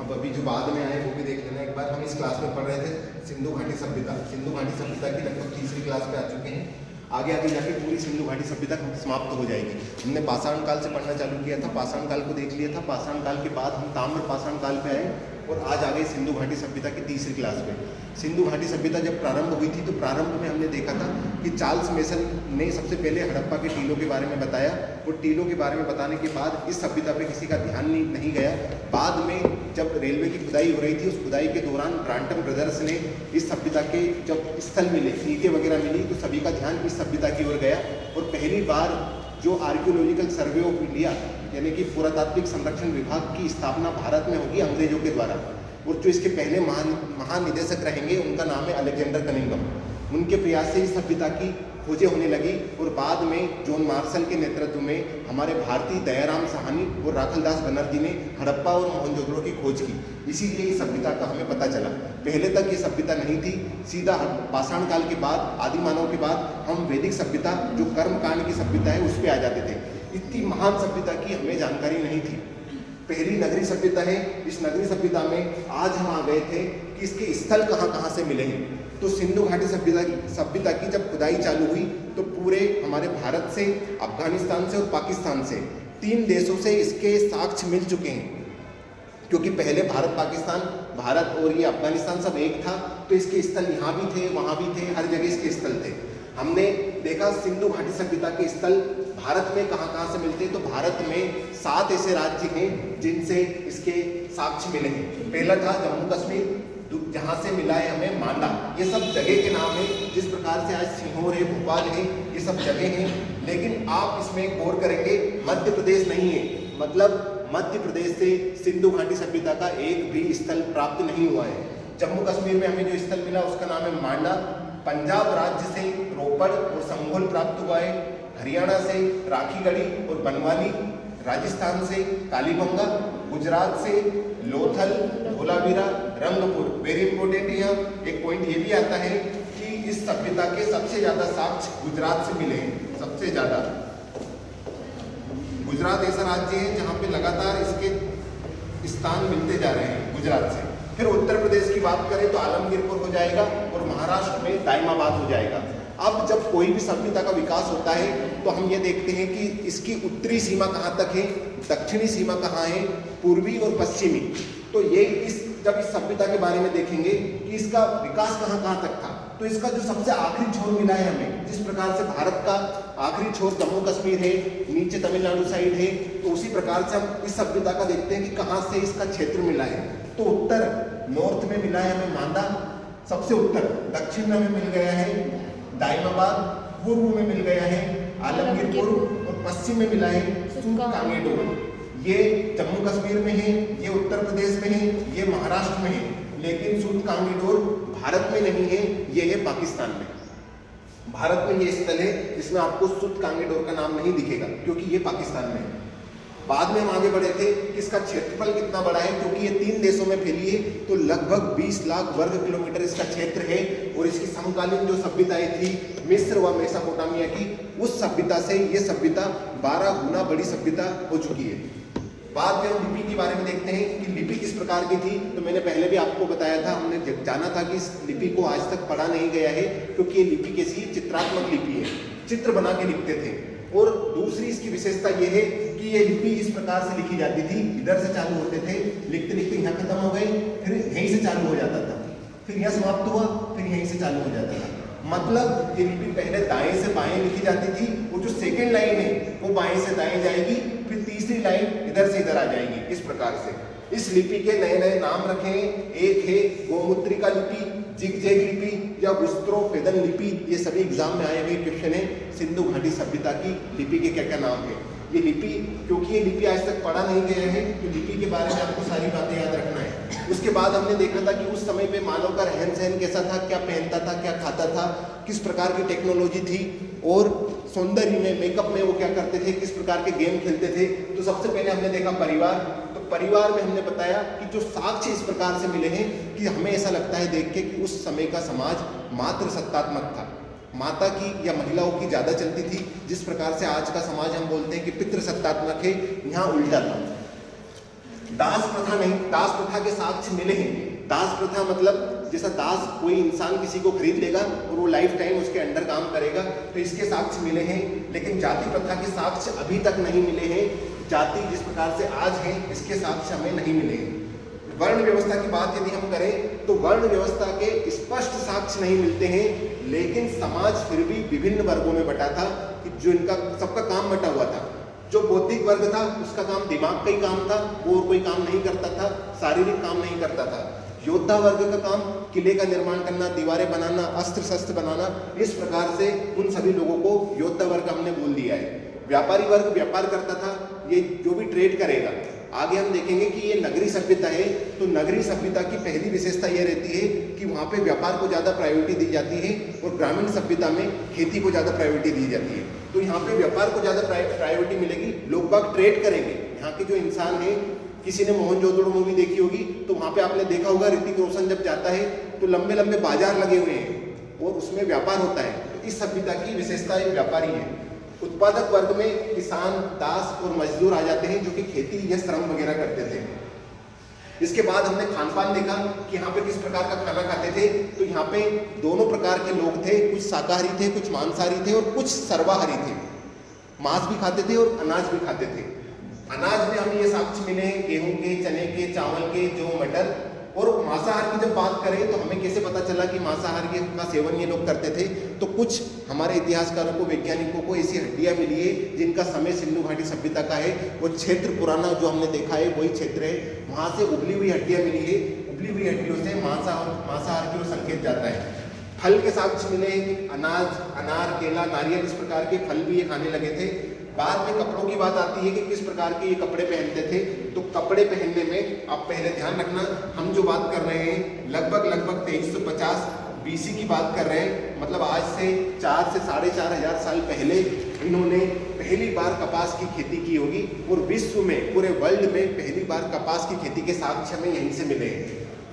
अब अभी जो बाद में आए वो भी देख लेना एक बार। हम इस क्लास में पढ़ रहे थे सिंधु घाटी सभ्यता। सिंधु घाटी सभ्यता की लगभग तीसरी क्लास पे आ चुके हैं। आगे आगे जाके पूरी सिंधु घाटी सभ्यता समाप्त हो जाएगी। हमने पाषाण काल से पढ़ना चालू किया था, पाषाण काल को देख लिया था। पाषाण काल के बाद हम ताम्र पाषाण काल पे आए और आज आ गए सिंधु घाटी सभ्यता की तीसरी क्लास पे। सिंधु घाटी सभ्यता जब प्रारंभ हुई थी तो प्रारंभ में हमने देखा था कि चार्ल्स मेसन ने सबसे पहले हड़प्पा के टीलों के बारे में बताया और टीलों के बारे में बताने के बाद इस सभ्यता पे किसी का ध्यान नहीं गया। बाद में जब रेलवे की खुदाई हो रही थी, उस खुदाई के दौरान ब्रांटन ब्रदर्स ने इस सभ्यता के जब स्थल मिले, ईंटें वगैरह मिली, तो सभी का ध्यान इस सभ्यता की ओर गया। और पहली बार जो आर्कियोलॉजिकल सर्वे ऑफ इंडिया यानी कि पुरातात्विक संरक्षण विभाग की स्थापना भारत में होगी अंग्रेजों के द्वारा। और जो इसके पहले महानिदेशक रहेंगे उनका नाम है अलेक्जेंडर कनिंघम। उनके प्रयास से इस सभ्यता की खोजें होने लगी और बाद में जॉन मार्शल के नेतृत्व में हमारे भारतीय दयाराम साहनी और राखलदास बनर्जी ने हड़प्पा और मोहनजोदड़ो की खोज की। इसीलिए इस सभ्यता का हमें पता चला। पहले तक ये सभ्यता नहीं थी। सीधा पाषाण काल के बाद, आदिमानव के बाद हम वैदिक सभ्यता जो कर्मकांड की सभ्यता है उस पर आ जाते थे। इतनी महान सभ्यता की हमें जानकारी नहीं थी। पहली नगरी सभ्यता है। इस नगरी सभ्यता में आज हम आ गए थे कि इसके स्थल कहाँ से मिले हैं। तो सिंधु घाटी सभ्यता की जब खुदाई चालू हुई तो पूरे हमारे भारत से, अफगानिस्तान से और पाकिस्तान से 3 देशों से इसके साक्ष्य मिल चुके हैं। क्योंकि पहले भारत और ये अफगानिस्तान सब एक था, तो इसके स्थल यहाँ भी थे, वहाँ भी थे, हर जगह इसके स्थल थे। हमने देखा सिंधु घाटी सभ्यता के स्थल भारत में कहाँ से मिलते हैं। तो भारत में 7 ऐसे राज्य हैं जिनसे इसके साक्ष्य मिले हैं। पहला था जम्मू कश्मीर, जहाँ से मिला है हमें मांडा। ये सब जगह के नाम है। जिस प्रकार से आज सीहोर है, भोपाल है, ये सब जगह हैं। लेकिन आप इसमें गौर करेंगे मध्य प्रदेश नहीं है। मतलब मध्य प्रदेश से सिंधु घाटी सभ्यता का एक भी स्थल प्राप्त नहीं हुआ है। जम्मू कश्मीर में हमें जो स्थल मिला उसका नाम है मांडा। पंजाब राज्य से रोपड़ और संघोल प्राप्त हुआ है। हरियाणा से राखीगढ़ी और बनवाली, राजस्थान से कालीबंगा, गुजरात से लोथल, धोलावीरा, रंगपुर। वेरी इंपॉर्टेंट यहाँ एक पॉइंट ये भी आता है कि इस सभ्यता के सबसे ज़्यादा साक्ष्य गुजरात से मिले हैं। सबसे ज़्यादा गुजरात ऐसा राज्य है जहाँ पे लगातार इसके स्थान मिलते जा रहे हैं गुजरात से। फिर उत्तर प्रदेश की बात करें तो आलमगीरपुर हो जाएगा और महाराष्ट्र में दाइमाबाद हो जाएगा। अब जब कोई भी सभ्यता का विकास होता है तो हम ये देखते हैं कि इसकी उत्तरी सीमा कहाँ तक है, दक्षिणी सीमा कहाँ है, पूर्वी और पश्चिमी। तो ये जब इस सभ्यता के बारे में देखेंगे कि इसका विकास कहाँ तक था, तो इसका जो सबसे आखिरी छोर मिला है हमें, जिस प्रकार से भारत का आखिरी छोर जम्मू कश्मीर है, नीचे तमिलनाडु साइड है, तो उसी प्रकार से हम इस सभ्यता का देखते हैं कि कहाँ से इसका क्षेत्र मिला है। तो उत्तर नॉर्थ में मिला है हमें मांडा सबसे उत्तर, दक्षिण में हमें मिल गया है दाइमाबाद, पूर्व में मिल गया है आलमगीरपुर और पश्चिम में मिला है सूतकांगेडोर। ये जम्मू कश्मीर में है, ये उत्तर प्रदेश में है, ये महाराष्ट्र में है। लेकिन सूतकांगेडोर भारत में नहीं है, ये है पाकिस्तान में। भारत में ये स्थल है जिसमें आपको सूतकांगेडोर का नाम नहीं दिखेगा क्योंकि ये पाकिस्तान में है। बाद में हम आगे बढ़े थे कि इसका क्षेत्रफल कितना बड़ा है, क्योंकि ये 3 देशों में फैली है तो लगभग 20 लाख वर्ग किलोमीटर इसका क्षेत्र है। और इसकी समकालीन जो सभ्यताएं थी मिस्र व मेसोपोटामिया की, उस सभ्यता से ये सभ्यता 12 गुना बड़ी सभ्यता हो चुकी है। बाद में हम लिपि के बारे में देखते हैं कि लिपि किस प्रकार की थी। तो मैंने पहले भी आपको बताया था, हमने जाना था कि इस लिपि को आज तक पढ़ा नहीं गया है क्योंकि ये लिपि कैसी चित्रात्मक लिपि है, चित्र बना के लिखते थे। और दूसरी इसकी विशेषता ये है कि ये लिपि इस प्रकार से लिखी जाती थी, इधर से चालू होते थे, लिखते लिखते यहाँ खत्म हो गए, फिर यहीं से चालू हो जाता था, फिर यहाँ समाप्त हुआ, फिर यहीं से चालू हो जाता था। मतलब ये लिपि पहले दाएं से बाएं लिखी जाती थी, वो जो सेकेंड लाइन है वो बाएं से दाएं जाएगी, फिर तीसरी लाइन इधर से इधर आ जाएगी। इस प्रकार से इस लिपि के नए नए नाम रखे। एक है गोमुद्रिका लिपि, जिगजैग लिपि या विस्त्रोफेदन लिपि। ये सभी एग्जाम में आए हुए क्वेश्चन है। सिंधु घाटी सभ्यता की लिपि के क्या क्या नाम है। ये लिपि, क्योंकि ये लिपि आज तक पढ़ा नहीं गया है तो लिपि के बारे में आपको सारी बातें याद रखना है। उसके बाद हमने देखा था कि उस समय पे मानव का रहन सहन कैसा था, क्या पहनता था, क्या खाता था, किस प्रकार की टेक्नोलॉजी थी, और सौंदर्य में, मेकअप में वो क्या करते थे, किस प्रकार के गेम खेलते थे। तो सबसे पहले हमने देखा परिवार। तो परिवार में हमने बताया कि जो साक्ष्य इस प्रकार से मिले हैं कि हमें ऐसा लगता है देख के कि उस समय का समाज मातृ सत्तात्मक था, माता की या महिलाओं की ज़्यादा चलती थी। जिस प्रकार से आज का समाज हम बोलते हैं कि पितृ सत्तात्मक है, यहाँ उल्टा था। दास प्रथा नहीं, दास प्रथा के साक्ष्य मिले हैं। दास प्रथा मतलब जैसा दास कोई इंसान किसी को खरीद लेगा और वो लाइफ टाइम उसके अंडर काम करेगा, तो इसके साक्ष्य मिले हैं। लेकिन जाति प्रथा के साक्ष्य अभी तक नहीं मिले हैं। जाति जिस प्रकार से आज है इसके साक्ष्य हमें नहीं मिले हैं। वर्ण व्यवस्था की बात यदि हम करें तो वर्ण व्यवस्था के स्पष्ट साक्ष्य नहीं मिलते हैं, लेकिन समाज फिर भी विभिन्न वर्गों में बटा था कि जो इनका सबका काम बटा हुआ था। जो बौद्धिक वर्ग था उसका काम दिमाग का ही काम था, वो और कोई काम नहीं करता था, शारीरिक काम नहीं करता था। योद्धा वर्ग का काम किले का निर्माण करना, दीवारें बनाना, अस्त्र शस्त्र बनाना, इस प्रकार से उन सभी लोगों को योद्धा वर्ग हमने बोल दिया है। व्यापारी वर्ग व्यापार करता था, ये जो भी ट्रेड करेगा। आगे हम देखेंगे कि ये नगरी सभ्यता है, तो नगरी सभ्यता की पहली विशेषता ये रहती है कि वहाँ पे व्यापार को ज़्यादा प्रायोरिटी दी जाती है और ग्रामीण सभ्यता में खेती को ज़्यादा प्रायोरिटी दी जाती है। तो यहाँ पे व्यापार को ज़्यादा प्रायोरिटी मिलेगी, लोग बाग ट्रेड करेंगे। यहाँ के जो इंसान है, किसी ने मोहनजोदड़ो मूवी देखी होगी तो वहाँ पे आपने देखा होगा ऋतिक रोशन जब जाता है तो लंबे लंबे बाजार लगे हुए हैं और उसमें व्यापार होता है। तो इस सभ्यता की विशेषता एक व्यापारी है। उत्पादक वर्ग में किसान, दास और मजदूर आ जाते हैं जो कि खेती या श्रम वगैरह करते थे। इसके बाद हमने खान पान देखा कि यहाँ पे किस प्रकार का खाना खाते थे। तो यहाँ पे दोनों प्रकार के लोग थे, कुछ शाकाहारी थे, कुछ मांसाहारी थे और कुछ सर्वाहारी थे। मांस भी खाते थे और अनाज भी खाते थे। अनाज में हमें ये साक्ष्य मिले हैं गेहूं के, चने के, चावल के, जौ, मटर। और मांसाहार की जब बात करें तो हमें कैसे पता चला कि मांसाहार का सेवन ये लोग करते थे, तो कुछ हमारे इतिहासकारों को, वैज्ञानिकों को ऐसी हड्डियां मिली है जिनका समय सिंधु घाटी सभ्यता का है। वो क्षेत्र पुराना जो हमने देखा है वही क्षेत्र है, वहाँ से उबली हुई हड्डियां मिली है। उबली हुई हड्डियों से मांसाहार की ओर संकेत जाता है। फल के साक्ष्य मिले हैं कि अनाज, अनार, केला, नारियल, इस प्रकार के फल भी ये खाने लगे थे। बाद में कपड़ों की बात आती है कि किस प्रकार के ये कपड़े पहनते थे। तो कपड़े पहनने में आप पहले ध्यान रखना, हम जो बात कर रहे हैं लगभग 2350 BC की बात कर रहे हैं। मतलब आज से 4 से 4,500 साल पहले इन्होंने पहली बार कपास की खेती की होगी और विश्व में, पूरे वर्ल्ड में पहली बार कपास की खेती के साक्ष्य हमें यहीं से मिले हैं।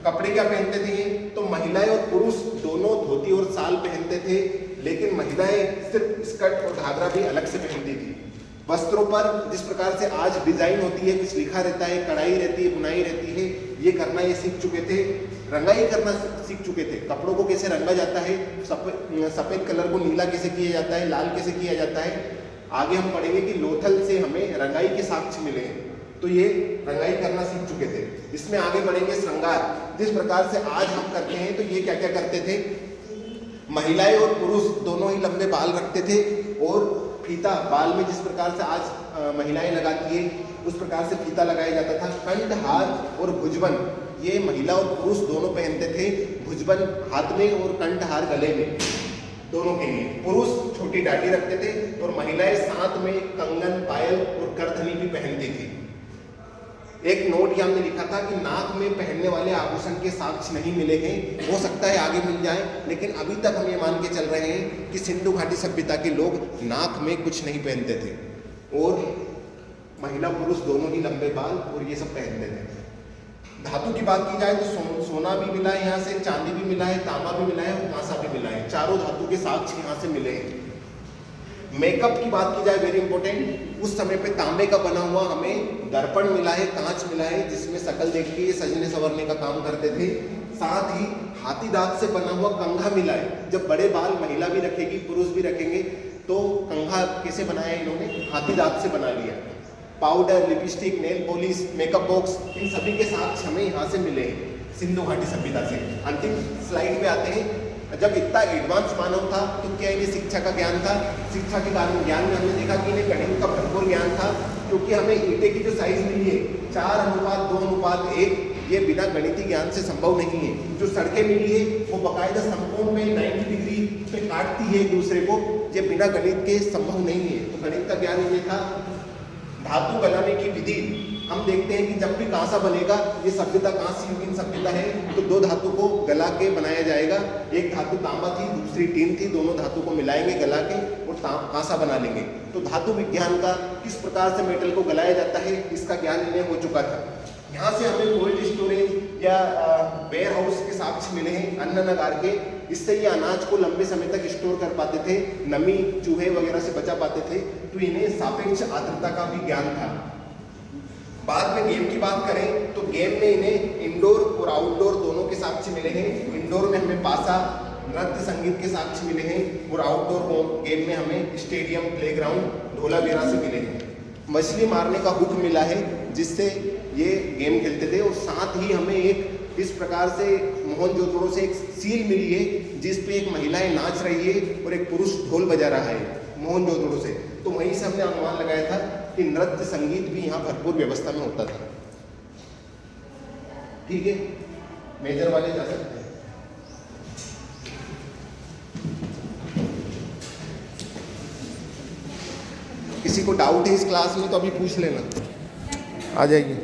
कपड़े क्या पहनते थे तो महिलाएं और पुरुष दोनों धोती और शाल पहनते थे, लेकिन महिलाएं सिर्फ स्कर्ट और घाघरा भी अलग से पहनती थी। वस्त्रों पर जिस प्रकार से आज डिजाइन होती है, कुछ लिखा रहता है, कढ़ाई रहती है, बुनाई रहती है, ये करना ये सीख चुके थे। रंगाई करना सीख चुके थे। कपड़ों को कैसे रंगा जाता है, सफ़ेद कलर को नीला कैसे किया जाता है, लाल कैसे किया जाता है। आगे हम पढ़ेंगे कि लोथल से हमें रंगाई के साक्ष्य मिले हैं, तो ये रंगाई करना सीख चुके थे। इसमें आगे बढ़ेंगे श्रृंगार, जिस प्रकार से आज हम करते हैं, तो ये क्या क्या करते थे। महिलाएं और पुरुष दोनों ही लंबे बाल रखते थे और फीता बाल में जिस प्रकार से आज महिलाएं लगाती है उस प्रकार से फीता लगाया जाता था। कंठहार और भुजबन ये महिला और पुरुष दोनों पहनते थे। भुजबन हाथ में और कंठहार गले में, दोनों के लिए। पुरुष छोटी डाटी रखते थे और महिलाएं साथ में कंगन, पायल और करधनी भी पहनती थी। एक नोट हमने लिखा था कि नाक में पहनने वाले आभूषण के साक्ष्य नहीं मिले हैं, हो सकता है आगे मिल जाए, लेकिन अभी तक हम ये मान के चल रहे हैं कि सिंधु घाटी सभ्यता के लोग नाक में कुछ नहीं पहनते थे और महिला पुरुष दोनों ही लंबे बाल और ये सब पहनते थे। धातु की बात की जाए तो सोना भी मिला है, यहाँ से चांदी भी मिला है, तांबा भी मिला है और कांसा भी मिला है। चारों धातु के साक्ष्य यहाँ से मिले हैं। मेकअप की बात की जाए, वेरी इंपॉर्टेंट, उस समय पे तांबे का बना हुआ हमें दर्पण मिला है, कांच मिला है, जिसमें शकल देख के सजने संवरने का काम करते थे। साथ ही हाथी दांत से बना हुआ कंघा मिला है। जब बड़े बाल महिला भी रखेगी, पुरुष भी रखेंगे, तो कंघा कैसे बनाया इन्होंने, हाथी दांत से बना लिया। Powder, lipstick, nail polish, makeup box, इन सभी के साथ हमें यहाँ से मिले हैं सिंधु घाटी सभ्यता से। अंतिम स्लाइड पे आते हैं। जब इतना एडवांस मानव था तो क्या इन्हें शिक्षा का ज्ञान था। शिक्षा के ज्ञान में हमने देखा कि इन्हें गणित का भरपूर ज्ञान था, क्योंकि हमें ईंटे की जो साइज मिली है 4:2:1, ये बिना गणितीय ज्ञान से संभव नहीं है। जो सड़कें मिली है वो बाकायदा समकोण में 90 डिग्री पे काटती है एक दूसरे को, ये बिना गणित के संभव नहीं है। तो गणित का ज्ञान ये था। धातु गलाने की विधि हम देखते हैं कि जब भी कांसा बनेगा, ये सभ्यता कांस्य युगीन सभ्यता है, तो 2 धातु को गला के बनाया जाएगा। एक धातु तांबा थी, दूसरी टीन थी, दोनों धातु को मिलाएंगे गला के और कांसा बना लेंगे। तो धातु विज्ञान का किस प्रकार से मेटल को गलाया जाता है, इसका ज्ञान इन्हें हो चुका था। यहाँ से हमें कोल्ड स्टोरेज या वेयर हाउस के साक्ष्य मिले हैं अन्नागार के। इससे ये अनाज को लंबे समय तक स्टोर कर पाते थे, नमी, चूहे वगैरह से बचा पाते थे। तो इन्हें सापेक्ष आर्द्रता का भी ज्ञान था। बाद में गेम की बात करें तो गेम में इन्हें इंडोर और आउटडोर दोनों के साक्ष्य मिले हैं। इंडोर में हमें पासा, नृत्य संगीत के साक्ष्य मिले हैं और आउटडोर गेम में हमें स्टेडियम, प्लेग्राउंड, ढोला बेरा से मिले हैं। मछली मारने का हुक मिला है जिससे ये गेम खेलते थे और साथ ही हमें एक इस प्रकार से मोहनजोदड़ो से एक सील मिली है जिस पे एक महिलाएं नाच रही है और एक पुरुष ढोल बजा रहा है मोहनजोदड़ो से। तो वहीं से हमने अनुमान लगाया था कि नृत्य संगीत भी यहाँ भरपूर व्यवस्था में होता था। ठीक है, मेजर वाले जा सकते हैं। किसी को डाउट है इस क्लास में तो अभी पूछ लेना, आ जाइए।